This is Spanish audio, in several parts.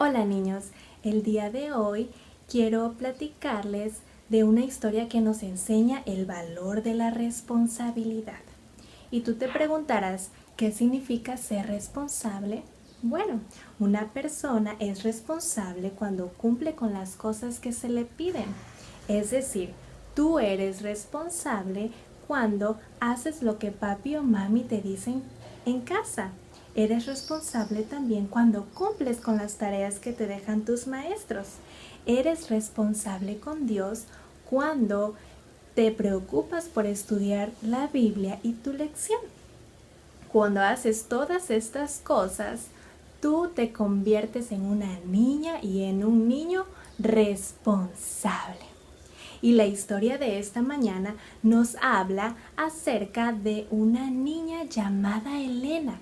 Hola niños, el día de hoy quiero platicarles de una historia que nos enseña el valor de la responsabilidad. Y tú te preguntarás, ¿qué significa ser responsable? Bueno, una persona es responsable cuando cumple con las cosas que se le piden. Es decir, tú eres responsable cuando haces lo que papi o mami te dicen en casa. Eres responsable también cuando cumples con las tareas que te dejan tus maestros. Eres responsable con Dios cuando te preocupas por estudiar la Biblia y tu lección. Cuando haces todas estas cosas, tú te conviertes en una niña y en un niño responsable. Y la historia de esta mañana nos habla acerca de una niña llamada Elena.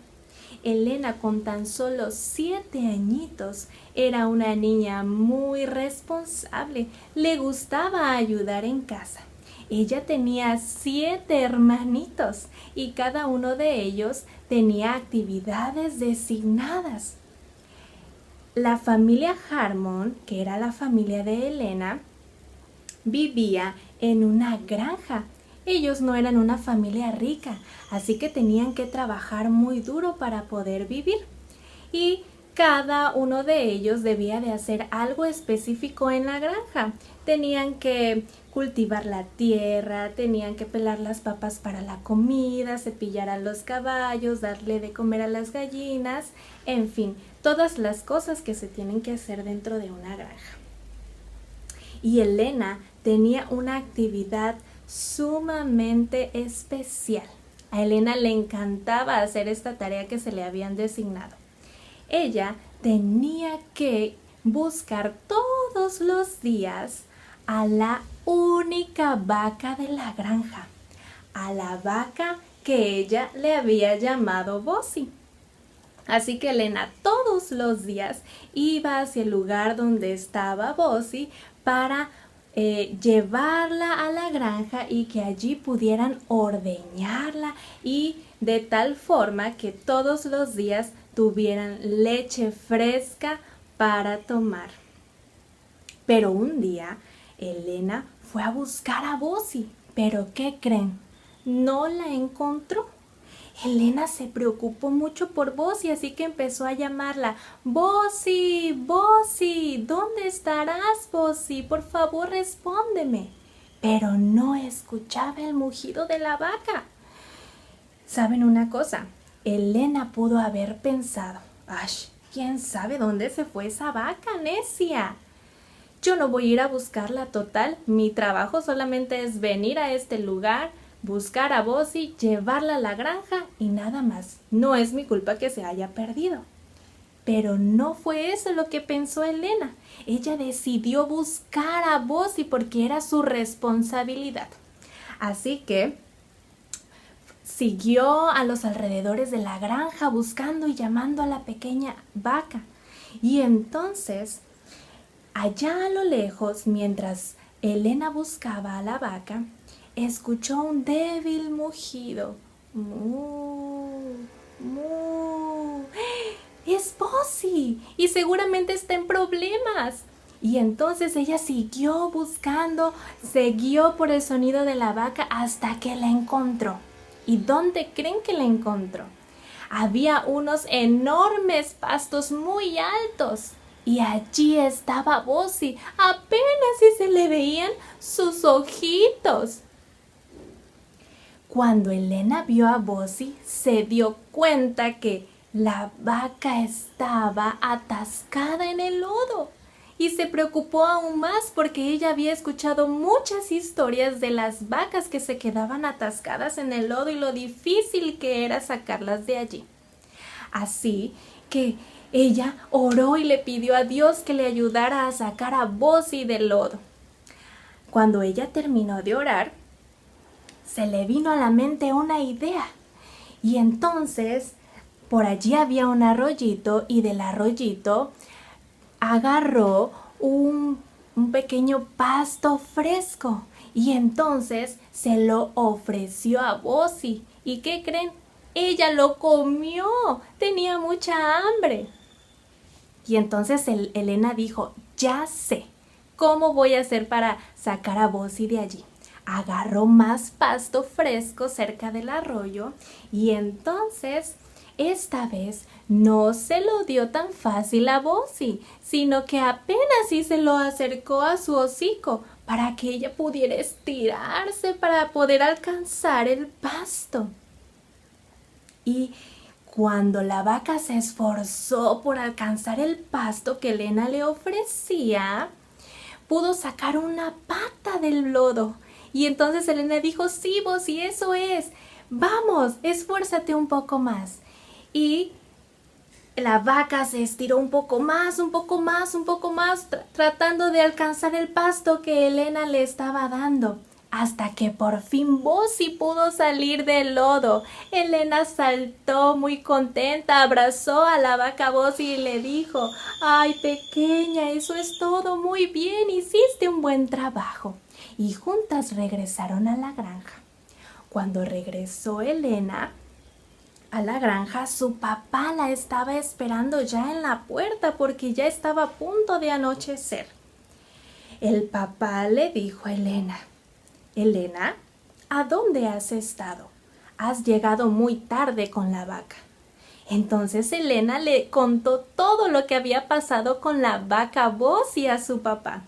Elena, con tan solo 7 añitos, era una niña muy responsable. Le gustaba ayudar en casa. Ella tenía 7 hermanitos y cada uno de ellos tenía actividades designadas. La familia Harmon, que era la familia de Elena, vivía en una granja. Ellos no eran una familia rica, así que tenían que trabajar muy duro para poder vivir. Y cada uno de ellos debía de hacer algo específico en la granja. Tenían que cultivar la tierra, tenían que pelar las papas para la comida, cepillar a los caballos, darle de comer a las gallinas, en fin, todas las cosas que se tienen que hacer dentro de una granja. Y Elena tenía una actividad sumamente especial. A Elena le encantaba hacer esta tarea que se le habían designado. Ella tenía que buscar todos los días a la única vaca de la granja, a la vaca que ella le había llamado Bossy. Así que Elena todos los días iba hacia el lugar donde estaba Bossy para llevarla a la granja y que allí pudieran ordeñarla y de tal forma que todos los días tuvieran leche fresca para tomar. Pero un día Elena fue a buscar a Bossy, pero ¿qué creen? No la encontró. Elena se preocupó mucho por Bossy, así que empezó a llamarla. Bossy, Bossy, ¿dónde estarás, Bossy? Por favor, respóndeme. Pero no escuchaba el mugido de la vaca. ¿Saben una cosa? Elena pudo haber pensado, ¡ay! ¿Quién sabe dónde se fue esa vaca, necia? Yo no voy a ir a buscarla, total. Mi trabajo solamente es venir a este lugar, buscar a Bossy, llevarla a la granja y nada más. No es mi culpa que se haya perdido. Pero no fue eso lo que pensó Elena. Ella decidió buscar a Bossy porque era su responsabilidad. Así que siguió a los alrededores de la granja buscando y llamando a la pequeña vaca. Y entonces, allá a lo lejos, mientras Elena buscaba a la vaca, escuchó un débil mugido. ¡Mu! ¡Mu! ¡Es Bossy! Y seguramente está en problemas. Y entonces ella siguió buscando, siguió por el sonido de la vaca hasta que la encontró. ¿Y dónde creen que la encontró? Había unos enormes pastos muy altos. Y allí estaba Bossy, apenas si se le veían sus ojitos. Cuando Elena vio a Bossy, se dio cuenta que la vaca estaba atascada en el lodo y se preocupó aún más porque ella había escuchado muchas historias de las vacas que se quedaban atascadas en el lodo y lo difícil que era sacarlas de allí. Así que ella oró y le pidió a Dios que le ayudara a sacar a Bossy del lodo. Cuando ella terminó de orar, se le vino a la mente una idea. Y entonces, por allí había un arroyito y del arroyito agarró un pequeño pasto fresco. Y entonces se lo ofreció a Bossy. ¿Y qué creen? Ella lo comió. Tenía mucha hambre. Y entonces Elena dijo, ya sé, ¿cómo voy a hacer para sacar a Bossy de allí? Agarró más pasto fresco cerca del arroyo y entonces esta vez no se lo dio tan fácil a Bossy, sino que apenas sí se lo acercó a su hocico para que ella pudiera estirarse para poder alcanzar el pasto. Y cuando la vaca se esforzó por alcanzar el pasto que Elena le ofrecía, pudo sacar una pata del lodo. Y entonces Elena dijo, sí, Bossy, eso es. Vamos, esfuérzate un poco más. Y la vaca se estiró un poco más, tratando de alcanzar el pasto que Elena le estaba dando. Hasta que por fin Bossy pudo salir del lodo. Elena saltó muy contenta, abrazó a la vaca Bossy y le dijo, ¡ay, pequeña, eso es todo, muy bien, hiciste un buen trabajo! Y juntas regresaron a la granja. Cuando regresó Elena a la granja, su papá la estaba esperando ya en la puerta porque ya estaba a punto de anochecer. El papá le dijo a Elena, Elena, ¿a dónde has estado? Has llegado muy tarde con la vaca. Entonces Elena le contó todo lo que había pasado con la vaca Bossy a su papá.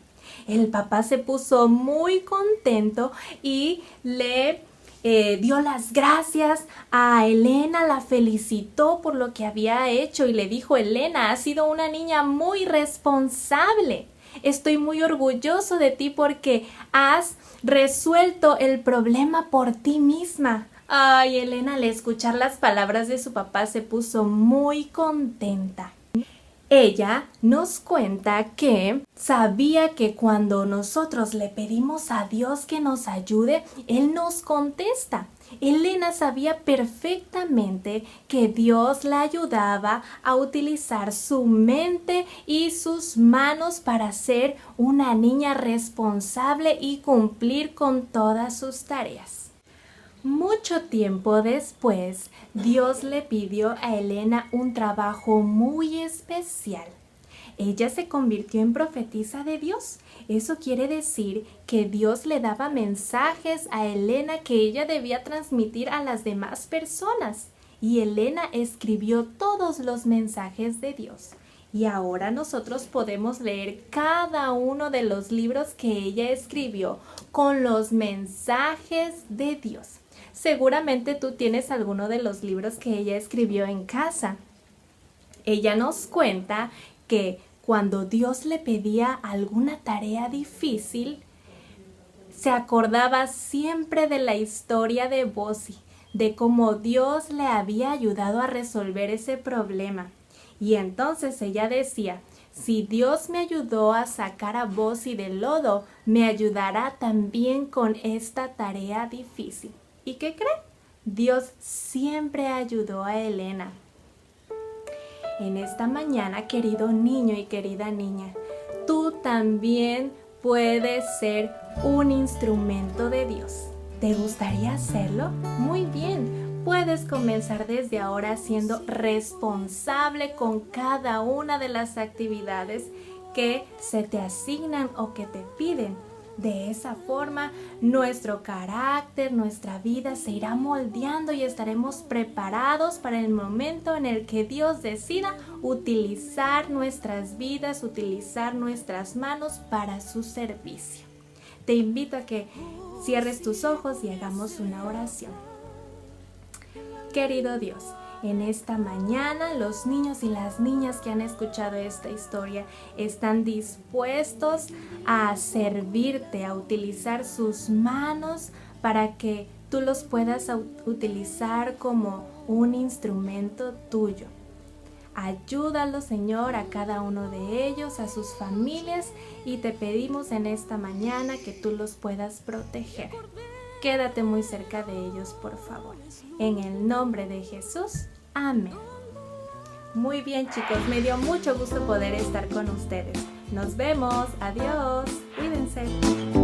El papá se puso muy contento y le dio las gracias a Elena, la felicitó por lo que había hecho y le dijo, Elena, has sido una niña muy responsable. Estoy muy orgulloso de ti porque has resuelto el problema por ti misma. Ay, Elena, al escuchar las palabras de su papá se puso muy contenta. Ella nos cuenta que sabía que cuando nosotros le pedimos a Dios que nos ayude, Él nos contesta. Elena sabía perfectamente que Dios la ayudaba a utilizar su mente y sus manos para ser una niña responsable y cumplir con todas sus tareas. Mucho tiempo después, Dios le pidió a Elena un trabajo muy especial. Ella se convirtió en profetisa de Dios. Eso quiere decir que Dios le daba mensajes a Elena que ella debía transmitir a las demás personas. Y Elena escribió todos los mensajes de Dios. Y ahora nosotros podemos leer cada uno de los libros que ella escribió con los mensajes de Dios. Seguramente tú tienes alguno de los libros que ella escribió en casa. Ella nos cuenta que cuando Dios le pedía alguna tarea difícil, se acordaba siempre de la historia de Bossy, de cómo Dios le había ayudado a resolver ese problema. Y entonces ella decía, si Dios me ayudó a sacar a Bossy del lodo, me ayudará también con esta tarea difícil. ¿Y qué cree? Dios siempre ayudó a Elena. En esta mañana, querido niño y querida niña, tú también puedes ser un instrumento de Dios. ¿Te gustaría hacerlo? Muy bien, puedes comenzar desde ahora siendo responsable con cada una de las actividades que se te asignan o que te piden. De esa forma, nuestro carácter, nuestra vida se irá moldeando y estaremos preparados para el momento en el que Dios decida utilizar nuestras vidas, utilizar nuestras manos para su servicio. Te invito a que cierres tus ojos y hagamos una oración. Querido Dios, en esta mañana los niños y las niñas que han escuchado esta historia están dispuestos a servirte, a utilizar sus manos para que tú los puedas utilizar como un instrumento tuyo. Ayúdalo, Señor, a cada uno de ellos, a sus familias, y te pedimos en esta mañana que tú los puedas proteger. Quédate muy cerca de ellos, por favor. En el nombre de Jesús. Amén. Muy bien, chicos, me dio mucho gusto poder estar con ustedes. Nos vemos. Adiós. Cuídense.